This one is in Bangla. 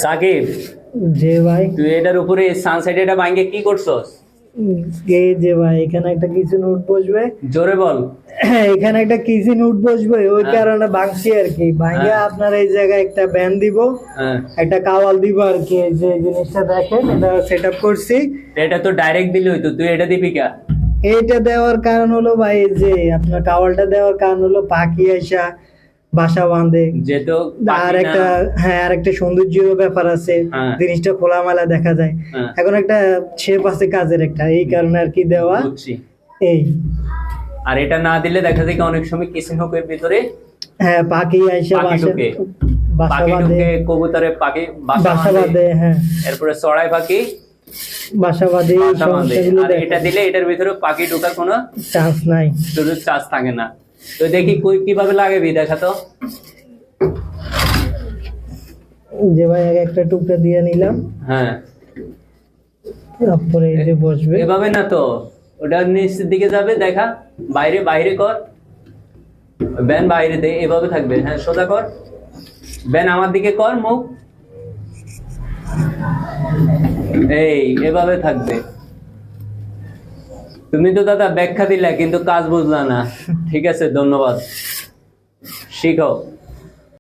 সাকিব, যে ভাই তুই এটার উপরে সানসেট এটা ভাঙে কি করছস? এই যে ভাই এখানে একটা কিচেন উড বসবে। জোরে বল। এখানে একটা কিচেন উড বসবে, ওই কারণে ভাঙছি আর কি। ভাঙে আপনার এই জায়গায় একটা ব্যান দিব, একটা কাওয়াল দিব আর কি। এই যে জিনিসটা দেখেন, এটা সেট আপ করছি। এটা তো ডাইরেক্ট দিলি হইতো, তুই এটা দিবি কা? এইটা দেওয়ার কারণ হলো ভাই, এই যে আপনার কাওয়ালটা দেওয়ার কারণ হলো পাখি আইসা বাসা বাঁধে, যেহেতু আর একটা আর একটা সৌন্দর্য ব্যাপার আছে, জিনিসটা খোলামেলা দেখা যায়। এখন একটা শেপ আছে কাজের একটা, এই কারণে আর কি দেওয়া। এই আর এটা না দিলে দেখা যায় কি অনেক সময় কিচেন হুকের ভিতরে পাখি আইসা বাসা বাঁধে, কবুতরে পাখি বাসা বাঁধে, এরপরে চড়াই পাখি বাসা বাঁধে। আর এটা দিলে এটার ভিতরে পাখি ঢোকার কোনো চান্স নাই, শুধু চান্স থাকে না। তো দেখি কিভাবে লাগাবি, দেখা তো। যে ভাই একটা টুকরা দিয়ে নিলাম, তারপরে এই যে বসবে। এভাবে না তো, ওটা নিচের দিকে যাবে, দেখা বাইরে বাইরে কর, ব্যান বাইরে দে, এভাবে থাকবে। সোজা কর, ব্যান আমার দিকে কর, মুখ এই এভাবে থাকবে। তুমি তো দাদা ব্যাখ্যা দিলা কিন্তু কাজ বুঝলা না। ঠিক আছে, ধন্যবাদ, শিখো।